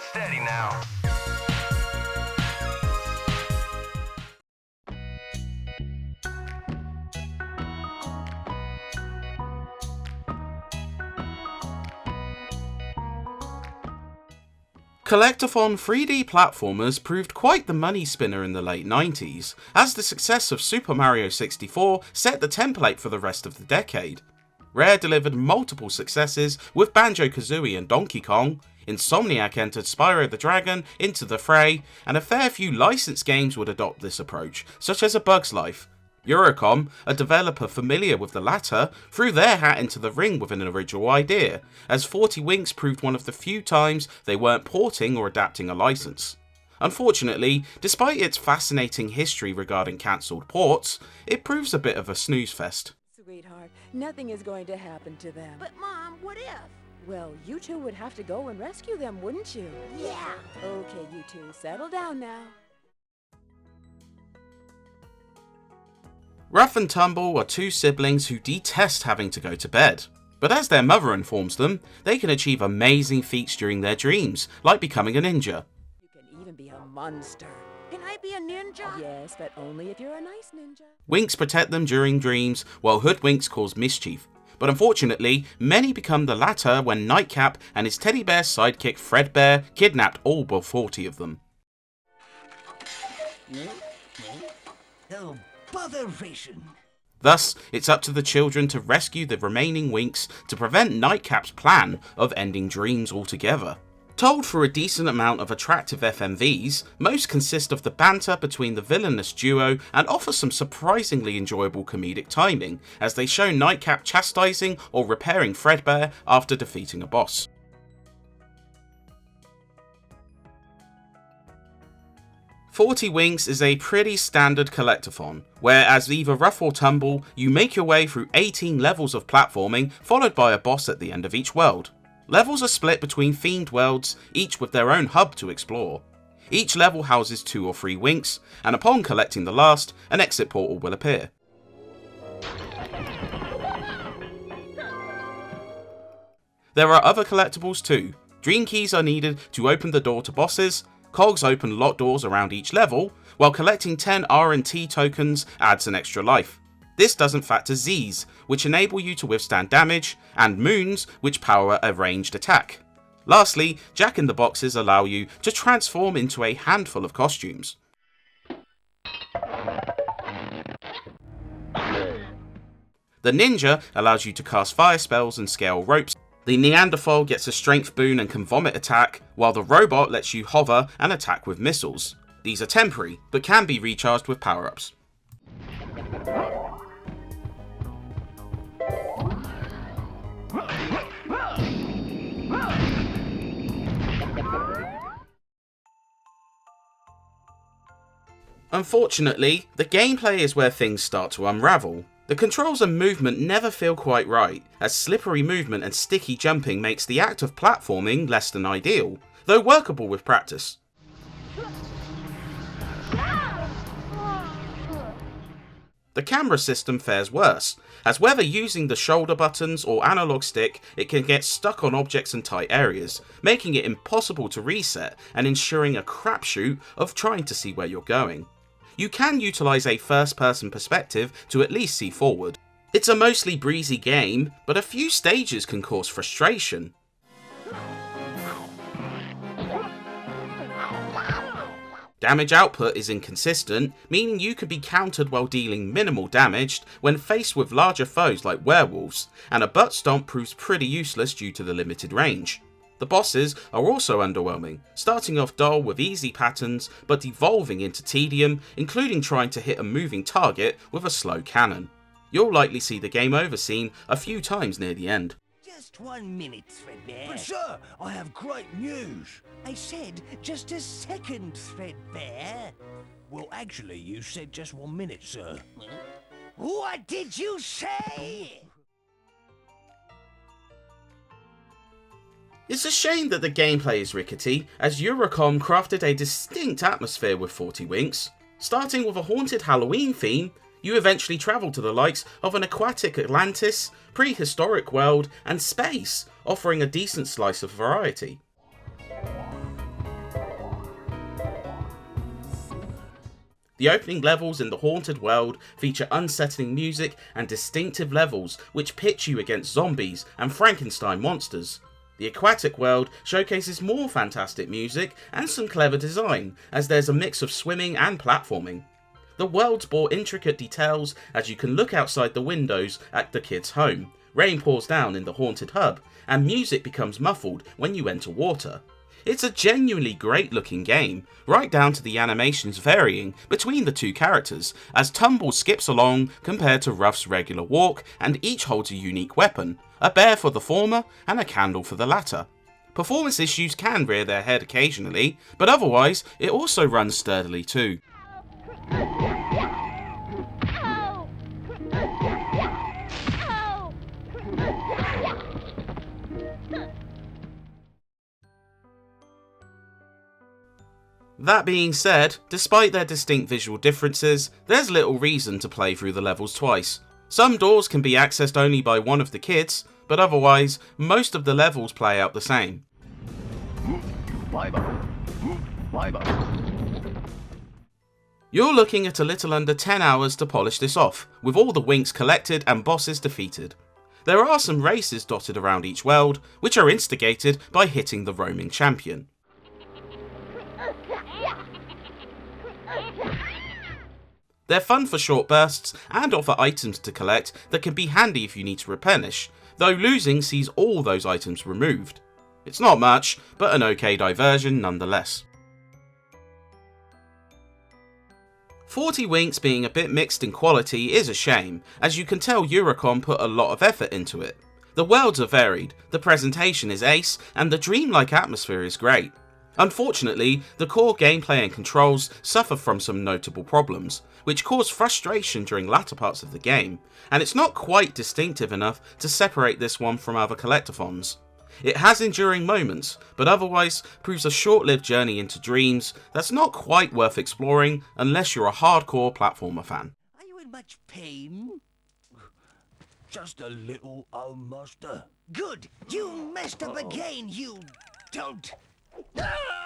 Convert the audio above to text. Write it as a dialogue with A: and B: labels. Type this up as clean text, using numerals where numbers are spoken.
A: Steady now.
B: Collectathon 3D platformers proved quite the money spinner in the late 90s, as the success of Super Mario 64 set the template for the rest of the decade. Rare delivered multiple successes with Banjo-Kazooie and Donkey Kong, Insomniac entered Spyro the Dragon into the fray, and a fair few licensed games would adopt this approach, such as A Bug's Life. Eurocom, a developer familiar with the latter, threw their hat into the ring with an original idea, as 40 Winks proved one of the few times they weren't porting or adapting a license. Unfortunately, despite its fascinating history regarding cancelled ports, it proves a bit of a snooze fest.
C: Sweetheart, nothing is going to happen to them.
D: But Mom, what if?
C: Well, you two would have to go and rescue them, wouldn't you?
D: Yeah.
C: Okay, you two, settle down now.
B: Rough and Tumble are two siblings who detest having to go to bed. But as their mother informs them, they can achieve amazing feats during their dreams, like becoming a ninja.
C: You can even be a monster.
D: Can I be a ninja?
C: Yes, but only if you're a nice ninja.
B: Winks protect them during dreams, while Hoodwinks cause mischief. But unfortunately, many become the latter when Nightcap and his teddy bear sidekick Fredbear kidnapped all but 40 of them.
E: Oh, botheration!
B: Thus, it's up to the children to rescue the remaining Winks to prevent Nightcap's plan of ending dreams altogether. Told through a decent amount of attractive FMVs, most consist of the banter between the villainous duo and offer some surprisingly enjoyable comedic timing, as they show Nightcap chastising or repairing Fredbear after defeating a boss. "40 Winks" is a pretty standard collectathon, where as either Rough or Tumble, you make your way through 18 levels of platforming, followed by a boss at the end of each world. Levels are split between themed worlds, each with their own hub to explore. Each level houses 2 or 3 Winks, and upon collecting the last, an exit portal will appear. There are other collectibles too. Dream keys are needed to open the door to bosses, cogs open locked doors around each level, while collecting 10 R&T tokens adds an extra life. This doesn't factor Z's, which enable you to withstand damage, and Moons, which power a ranged attack. Lastly, Jack-in-the-Boxes allow you to transform into a handful of costumes. The Ninja allows you to cast fire spells and scale ropes. The Neanderthal gets a strength boon and can vomit attack, while the Robot lets you hover and attack with missiles. These are temporary, but can be recharged with power-ups. Unfortunately, the gameplay is where things start to unravel. The controls and movement never feel quite right, as slippery movement and sticky jumping makes the act of platforming less than ideal, though workable with practice. The camera system fares worse, as whether using the shoulder buttons or analog stick, it can get stuck on objects and tight areas, making it impossible to reset and ensuring a crapshoot of trying to see where you're going. You can utilise a first-person perspective to at least see forward. It's a mostly breezy game, but a few stages can cause frustration. Damage output is inconsistent, meaning you could be countered while dealing minimal damage when faced with larger foes like werewolves, and a butt stomp proves pretty useless due to the limited range. The bosses are also underwhelming, starting off dull with easy patterns, but devolving into tedium, including trying to hit a moving target with a slow cannon. You'll likely see the game over scene a few times near the end.
E: Just 1 minute, Threadbare.
F: But sir, I have great news.
E: I said just a second, Threadbare.
F: Well, actually, you said just 1 minute, sir.
E: What did you say?
B: It's a shame that the gameplay is rickety, as Eurocom crafted a distinct atmosphere with 40 Winks. Starting with a haunted Halloween theme, you eventually travel to the likes of an aquatic Atlantis, prehistoric world, and space, offering a decent slice of variety. The opening levels in the haunted world feature unsettling music and distinctive levels which pitch you against zombies and Frankenstein monsters. The aquatic world showcases more fantastic music and some clever design, as there's a mix of swimming and platforming. The worlds bore intricate details as you can look outside the windows at the kids' home. Rain pours down in the haunted hub, and music becomes muffled when you enter water. It's a genuinely great looking game, right down to the animations varying between the two characters, as Tumble skips along compared to Ruff's regular walk, and each holds a unique weapon, a bear for the former and a candle for the latter. Performance issues can rear their head occasionally, but otherwise it also runs sturdily too. That being said, despite their distinct visual differences, there's little reason to play through the levels twice. Some doors can be accessed only by one of the kids, but otherwise, most of the levels play out the same. You're looking at a little under 10 hours to polish this off, with all the winks collected and bosses defeated. There are some races dotted around each world, which are instigated by hitting the roaming champion. They're fun for short bursts and offer items to collect that can be handy if you need to replenish, though losing sees all those items removed. It's not much, but an okay diversion nonetheless. 40 Winks being a bit mixed in quality is a shame, as you can tell Eurocom put a lot of effort into it. The worlds are varied, the presentation is ace, and the dreamlike atmosphere is great. Unfortunately, the core gameplay and controls suffer from some notable problems, which cause frustration during latter parts of the game, and it's not quite distinctive enough to separate this one from other collectathons. It has enduring moments, but otherwise proves a short-lived journey into dreams that's not quite worth exploring unless you're a hardcore platformer fan.
E: Are you in much pain?
F: Just a little, old master.
E: Good! You messed up again, you don't! Ah!